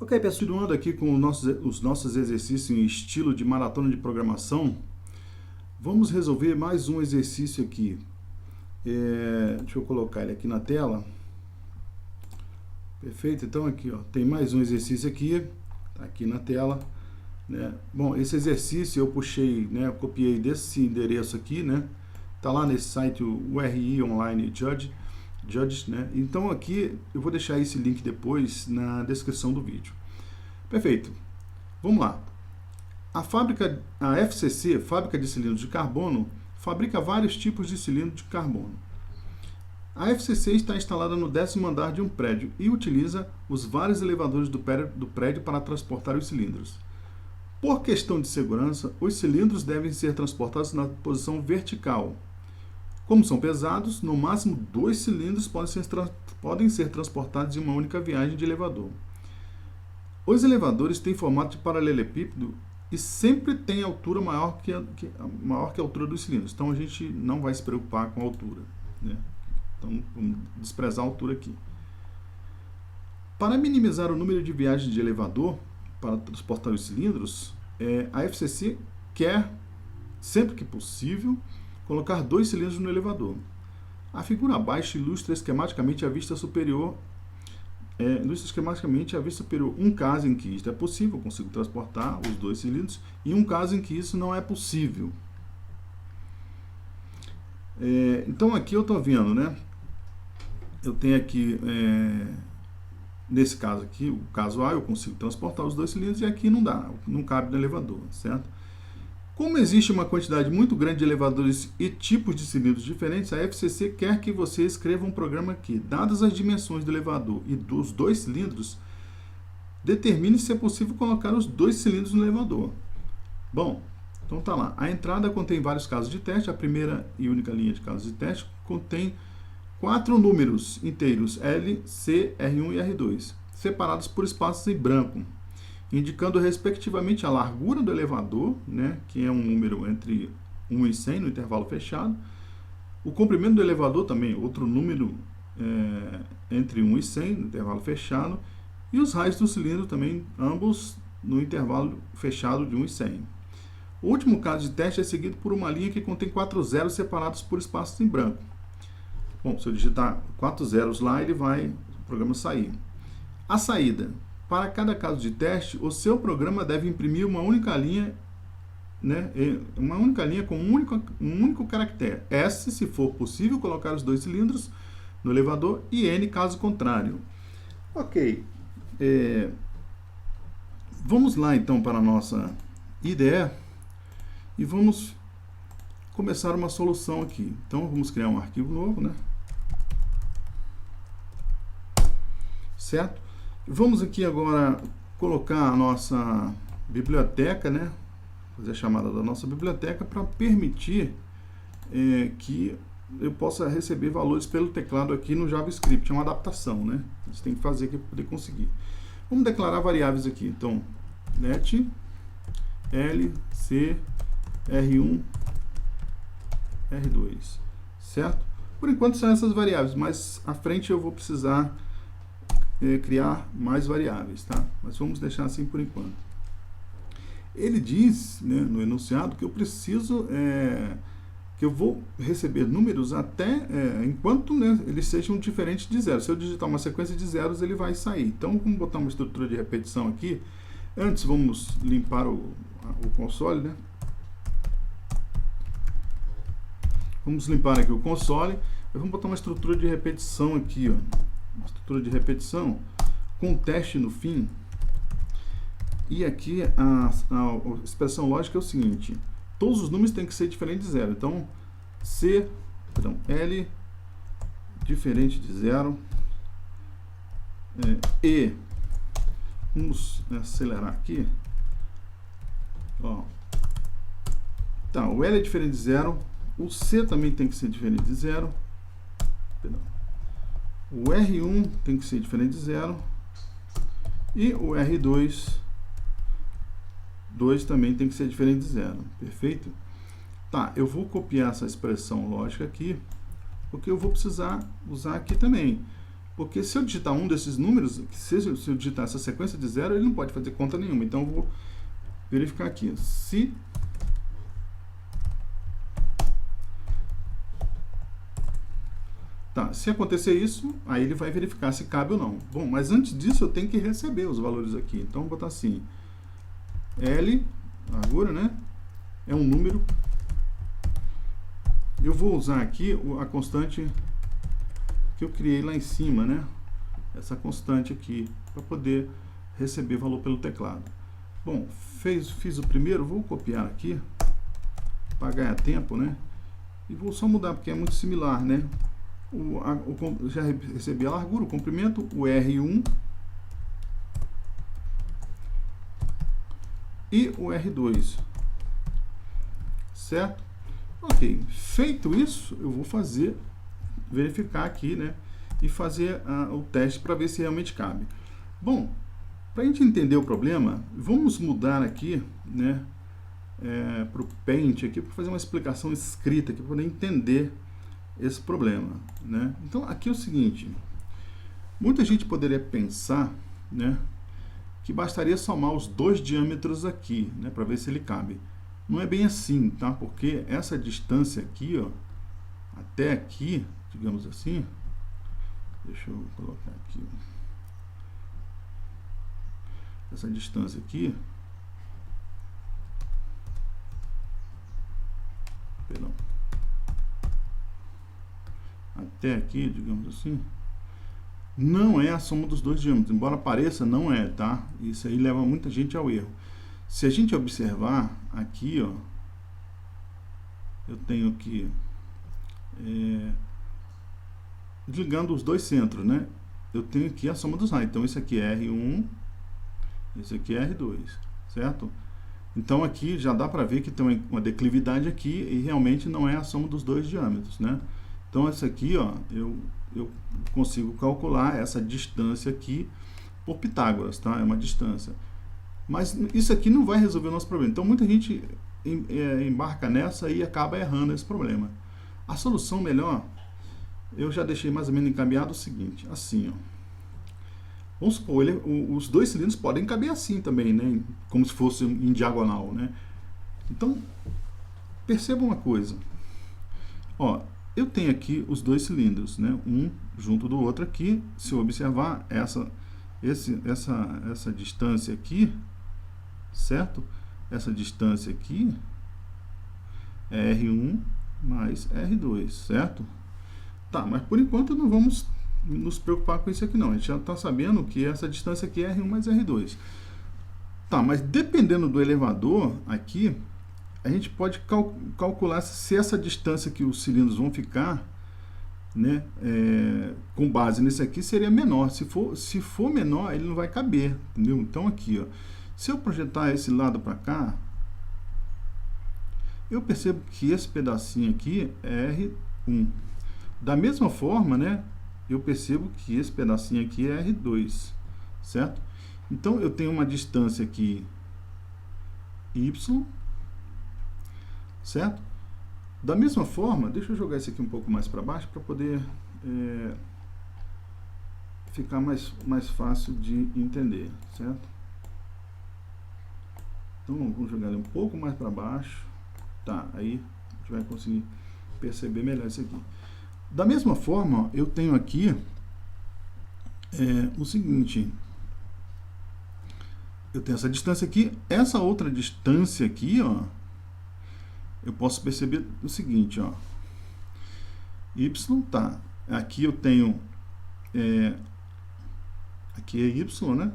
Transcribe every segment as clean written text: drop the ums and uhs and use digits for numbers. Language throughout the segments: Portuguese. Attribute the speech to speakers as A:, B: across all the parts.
A: Ok, pessoal, continuando aqui com os nossos exercícios em estilo de maratona de programação, vamos resolver mais um exercício aqui. Deixa eu colocar ele aqui na tela. Perfeito, então aqui ó, tem mais um exercício aqui, tá aqui na tela. Né? Bom, esse exercício eu puxei, né, eu copiei desse endereço aqui, né? Tá lá nesse site, o URI Online Judges, né? Então aqui eu vou deixar esse link depois na descrição do vídeo. Perfeito. Vamos lá. A FCC, Fábrica de Cilindros de Carbono, fabrica vários tipos de cilindros de carbono. A FCC está instalada no 10º andar de um prédio e utiliza os vários elevadores do prédio para transportar os cilindros. Por questão de segurança, os cilindros devem ser transportados na posição vertical. Como são pesados, no máximo 2 cilindros podem ser transportados em uma única viagem de elevador. Os elevadores têm formato de paralelepípedo e sempre tem altura maior que a altura dos cilindros. Então a gente não vai se preocupar com a altura, né? Então vamos desprezar a altura aqui. Para minimizar o número de viagens de elevador para transportar os cilindros, a FCC quer, sempre que possível, colocar 2 cilindros no elevador. A figura abaixo ilustra esquematicamente a vista superior. Um caso em que isto é possível, eu consigo transportar os 2 cilindros, e um caso em que isso não é possível. Então aqui eu estou vendo, né? Eu tenho aqui, nesse caso aqui, o caso A, eu consigo transportar os 2 cilindros e aqui não dá, não cabe no elevador, certo? Como existe uma quantidade muito grande de elevadores e tipos de cilindros diferentes, a FCC quer que você escreva um programa que, dadas as dimensões do elevador e dos 2 cilindros, determine se é possível colocar os 2 cilindros no elevador. Bom, então tá lá. A entrada contém vários casos de teste. A primeira e única linha de casos de teste contém 4 números inteiros, L, C, R1 e R2, separados por espaços em branco, indicando respectivamente a largura do elevador, né, que é um número entre 1 e 100 no intervalo fechado, o comprimento do elevador também, outro número entre 1 e 100 no intervalo fechado, e os raios do cilindro também, ambos no intervalo fechado de 1 e 100. O último caso de teste é seguido por uma linha que contém 4 zeros separados por espaços em branco. Bom, se eu digitar 4 zeros lá, o programa sair. A saída. Para cada caso de teste, o seu programa deve imprimir uma única linha, né, uma única linha com um único caractere. S, se for possível, colocar os 2 cilindros no elevador, e N, caso contrário. Ok. Vamos lá, então, para a nossa IDE e vamos começar uma solução aqui. Então, vamos criar um arquivo novo, né? Certo? Vamos aqui agora colocar a nossa biblioteca, né? Fazer a chamada da nossa biblioteca para permitir que eu possa receber valores pelo teclado aqui no JavaScript. É uma adaptação, né? A gente tem que fazer aqui para poder conseguir. Vamos declarar variáveis aqui. Então, net, L, C, R1, R2, certo? Por enquanto são essas variáveis, mas à frente eu vou precisar criar mais variáveis, tá? Mas vamos deixar assim por enquanto. Ele diz, né, no enunciado que eu preciso, que eu vou receber números até enquanto, né, eles sejam diferentes de zero. Se eu digitar uma sequência de zeros, ele vai sair. Então, vamos botar uma estrutura de repetição aqui. Antes, vamos limpar o console, né? Vamos limpar aqui o console. Vamos botar uma estrutura de repetição aqui, ó. Uma estrutura de repetição com teste no fim. E aqui a expressão lógica é o seguinte: todos os números têm que ser diferentes de zero. Então, L diferente de zero, E, vamos acelerar aqui. Ó. Tá, o L é diferente de zero, o C também tem que ser diferente de zero. Perdão. O R1 tem que ser diferente de zero e o R2 também tem que ser diferente de zero. Perfeito? Tá, eu vou copiar essa expressão lógica aqui, porque eu vou precisar usar aqui também. Porque se eu digitar um desses números, se eu digitar essa sequência de 0, ele não pode fazer conta nenhuma. Então eu vou verificar aqui. Se acontecer isso, aí ele vai verificar se cabe ou não. Bom, mas antes disso eu tenho que receber os valores aqui. Então vou botar assim, L, largura, né? É um número. Eu vou usar aqui a constante que eu criei lá em cima, né? Essa constante aqui, para poder receber valor pelo teclado. Bom, fiz o primeiro, vou copiar aqui, para ganhar tempo, né? E vou só mudar, porque é muito similar, né? Já recebi a largura, o comprimento, o R1 e o R2, certo? Ok, feito isso, eu vou verificar aqui, né? E fazer o teste para ver se realmente cabe. Bom, para a gente entender o problema, vamos mudar aqui, né? Para o Paint aqui, para fazer uma explicação escrita aqui, para poder entender esse problema, né? Então aqui é o seguinte, muita gente poderia pensar, né, que bastaria somar os dois diâmetros aqui, né, para ver se ele cabe. Não é bem assim, tá? Porque essa distância aqui, ó, até aqui, digamos assim, deixa eu colocar aqui, essa distância aqui, perdão, até aqui, digamos assim, não é a soma dos dois diâmetros, embora pareça, não é, tá? Isso aí leva muita gente ao erro. Se a gente observar aqui, ó, eu tenho aqui, ligando os dois centros, né? Eu tenho aqui a soma dos raios. Então, esse aqui é R1, esse aqui é R2, certo? Então, aqui já dá para ver que tem uma declividade aqui e realmente não é a soma dos dois diâmetros, né? Então, esse aqui, ó, eu consigo calcular essa distância aqui por Pitágoras, tá? É uma distância. Mas isso aqui não vai resolver o nosso problema. Então, muita gente embarca nessa e acaba errando esse problema. A solução melhor, eu já deixei mais ou menos encaminhado o seguinte, assim, ó. Vamos supor, os dois cilindros podem caber assim também, né? Como se fosse em diagonal, né? Então, perceba uma coisa. Ó, eu tenho aqui os dois cilindros, né? Um junto do outro aqui. Se eu observar essa distância aqui, certo? Essa distância aqui é R1 mais R2, certo? Tá, mas por enquanto não vamos nos preocupar com isso aqui não. A gente já está sabendo que essa distância aqui é R1 mais R2. Tá, mas dependendo do elevador aqui, a gente pode calcular se essa distância que os cilindros vão ficar, né, com base nisso aqui, seria menor. Se for menor, ele não vai caber, entendeu? Então aqui, ó, se eu projetar esse lado para cá, eu percebo que esse pedacinho aqui é R1. Da mesma forma, né, eu percebo que esse pedacinho aqui é R2, certo? Então eu tenho uma distância aqui Y, certo? Da mesma forma, deixa eu jogar isso aqui um pouco mais para baixo para poder ficar mais fácil de entender, certo? Então vamos jogar ele um pouco mais para baixo, tá? Aí a gente vai conseguir perceber melhor isso aqui. Da mesma forma, eu tenho aqui o seguinte, eu tenho essa distância aqui, essa outra distância aqui, ó, eu posso perceber o seguinte, ó, Y, tá, aqui eu tenho, aqui é Y, né,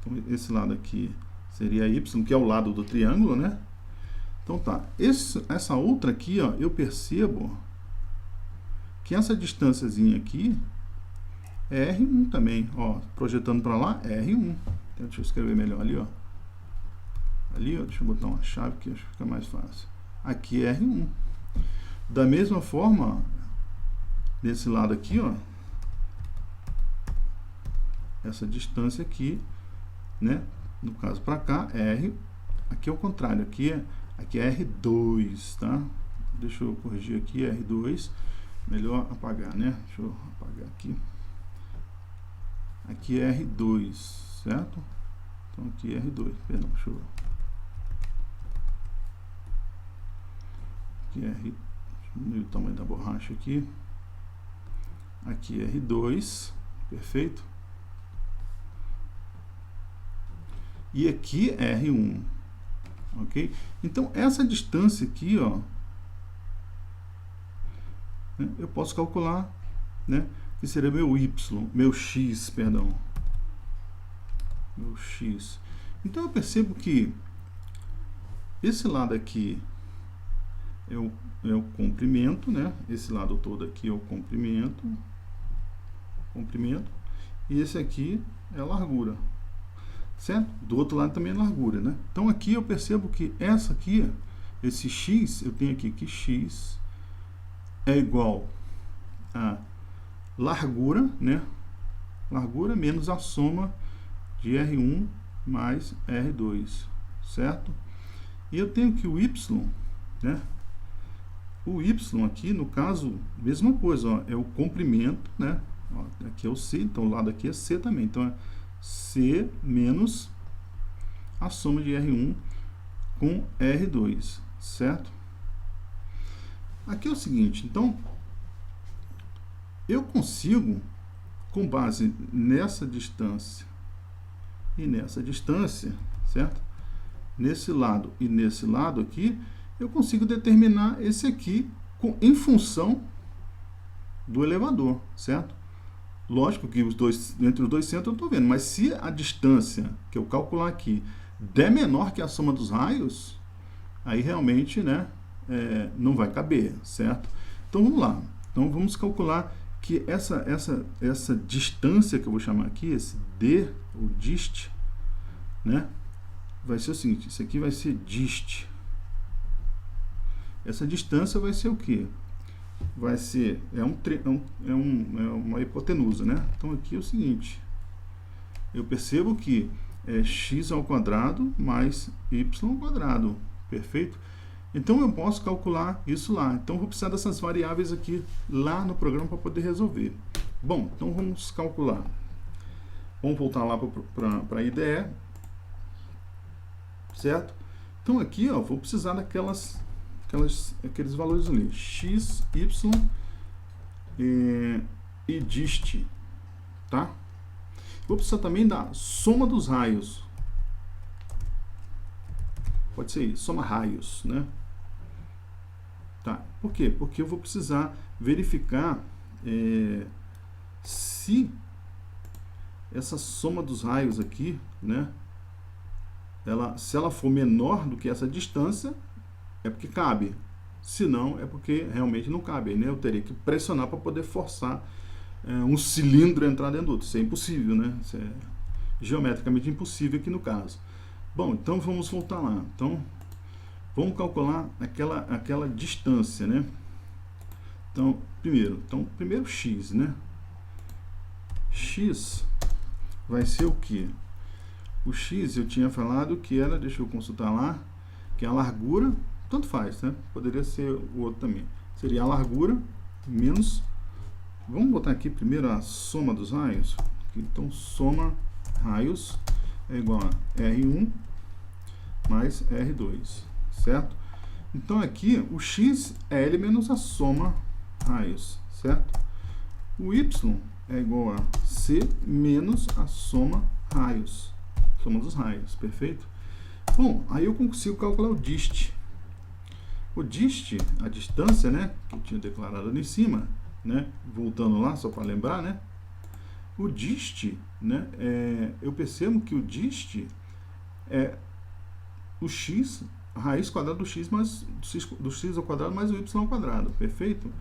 A: então esse lado aqui seria Y, que é o lado do triângulo, né, então tá, essa outra aqui, ó, eu percebo que essa distânciazinha aqui é R1 também, ó, projetando para lá é R1. Então, deixa eu escrever melhor ali, ó. Ali, ó, deixa eu botar uma chave que acho que fica mais fácil. Aqui é R1. Da mesma forma, desse lado aqui, ó, essa distância aqui, né, no caso para cá é R, aqui é o contrário, aqui é R2, tá? Deixa eu corrigir aqui, R2. melhor apagar, né? Deixa eu apagar aqui. Aqui é R2, certo? Então aqui é R2, perdão, deixa eu... Aqui é R... Diminuir o tamanho da borracha aqui. Aqui é R2, perfeito. E aqui é R1, ok? Então essa distância aqui, ó, né, eu posso calcular, né, que seria meu Y, meu X, perdão, meu X. Então eu percebo que esse lado aqui é o comprimento, né? Esse lado todo aqui é o comprimento, e esse aqui é a largura, certo? Do outro lado também é largura, né? Então aqui eu percebo que essa aqui, esse X, eu tenho aqui que X é igual a largura, né? Largura menos a soma de R1 mais R2, certo? E eu tenho que o Y, né? O Y aqui, no caso, mesma coisa, ó, é o comprimento, né? Ó, aqui é o C, então o lado aqui é C também. Então é C menos a soma de R1 com R2, certo? Aqui é o seguinte, então eu consigo, com base nessa distância e nessa distância, certo? Nesse lado e nesse lado aqui, eu consigo determinar esse aqui em função do elevador, certo? Lógico que entre os dois centros eu estou vendo, mas se a distância que eu calcular aqui der menor que a soma dos raios, aí realmente, né, não vai caber, certo? Então vamos lá. Então vamos calcular que essa distância que eu vou chamar aqui, esse D, ou dist, né, vai ser o seguinte, isso aqui vai ser dist. Essa distância vai ser o quê? Vai ser, uma hipotenusa, né? Então aqui é o seguinte, eu percebo que é x ao quadrado mais y ao quadrado, perfeito? Então eu posso calcular isso lá. Então eu vou precisar dessas variáveis aqui lá no programa para poder resolver. Bom, então vamos calcular. Vamos voltar lá para a IDE, certo? Então aqui, ó, vou precisar aqueles valores ali, x, y e dist, tá? Vou precisar também da soma dos raios. Pode ser isso, soma raios, né? Tá. Por quê? Porque eu vou precisar verificar se essa soma dos raios aqui, né? Se ela for menor do que essa distância, é porque cabe. Se não, é porque realmente não cabe. Né? Eu teria que pressionar para poder forçar um cilindro a entrar dentro do outro. Isso é impossível, né? Isso é geometricamente impossível aqui no caso. Bom, então vamos voltar lá. Então, vamos calcular aquela distância, né? Então, primeiro x, né? X vai ser o quê? O x eu tinha falado que era, deixa eu consultar lá, que é a largura, tanto faz, né? Poderia ser o outro também. Seria a largura menos, vamos botar aqui primeiro a soma dos raios. Então, soma raios é igual a R1 mais R2, certo? Então, aqui, o x é L menos a soma raios, certo? O y é igual a C menos a soma raios, soma dos raios, perfeito? Bom, aí eu consigo calcular o dist. O dist, a distância, né, que eu tinha declarado ali em cima, né, voltando lá, só para lembrar, né, o dist, né, eu percebo que o dist é o x, a raiz quadrada do x, mais, do x ao quadrado mais o y ao quadrado, perfeito?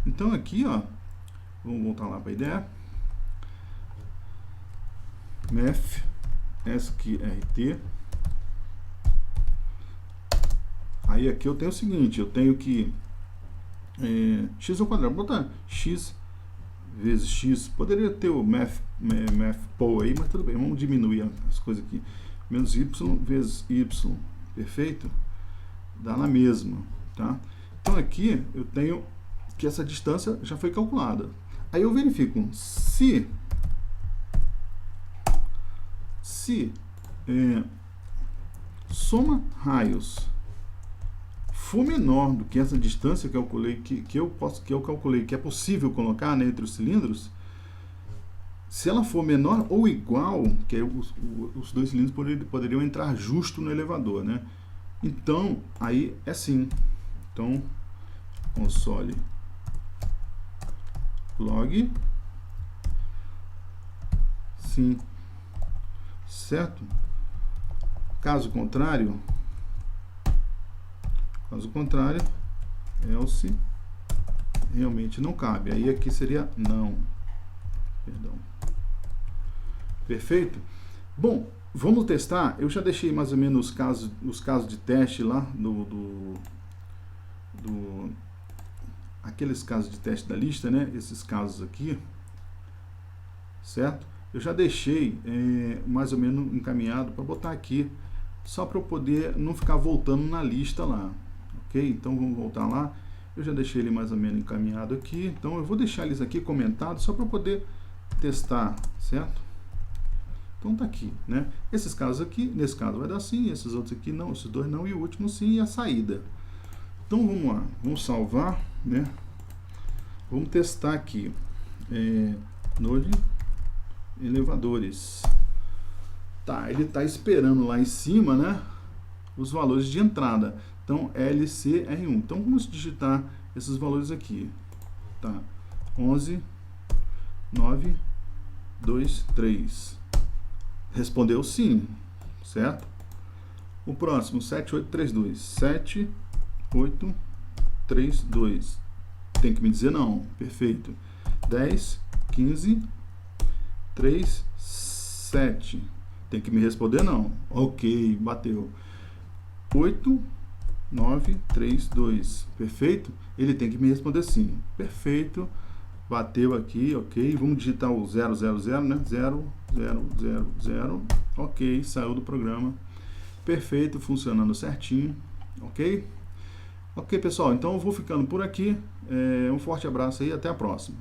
A: Então aqui, ó, vamos voltar lá para a ideia, math, sqrt. Aí aqui eu tenho o seguinte, eu tenho que x ao quadrado, vou botar x vezes x, poderia ter o mathpo aí, mas tudo bem, vamos diminuir as coisas aqui, menos y vezes y, perfeito? Dá na mesma, tá? Então aqui eu tenho que essa distância já foi calculada. Aí eu verifico se soma raios for menor do que essa distância que eu calculei, que eu calculei que é possível colocar, né, entre os cilindros, se ela for menor ou igual, que aí os dois cilindros poderiam entrar justo no elevador, né? Então, aí é sim. Então, console log sim, certo? Caso contrário, else realmente não cabe. Aí aqui seria não. Perdão. Perfeito? Bom, vamos testar. Eu já deixei mais ou menos os casos de teste lá aqueles casos de teste da lista, né? Esses casos aqui, certo? Eu já deixei mais ou menos encaminhado para botar aqui, só para eu poder não ficar voltando na lista lá, ok? Então vamos voltar lá. Eu já deixei ele mais ou menos encaminhado aqui, então eu vou deixar eles aqui comentados só para poder testar, certo? Então tá aqui, né? Esses casos aqui, nesse caso vai dar sim, esses outros aqui não, esses dois não, e o último sim, e a saída. Então vamos lá, vamos salvar, né? Vamos testar aqui, Node elevadores. Tá, ele tá esperando lá em cima, né, os valores de entrada. Então LCR1. Então vamos digitar esses valores aqui. Tá, 11 9 2 3. Respondeu sim, certo? O próximo 7832. 7832. Tem que me dizer não. Perfeito. 10 15 3 7. Tem que me responder não. Ok, bateu. 8 9 3 2. Perfeito? Ele tem que me responder sim. Perfeito. Bateu aqui, ok. Vamos digitar o 000, né? 0 0 0 0. Ok, saiu do programa. Perfeito, funcionando certinho. Ok? Ok, pessoal, então eu vou ficando por aqui. Um forte abraço aí, até a próxima.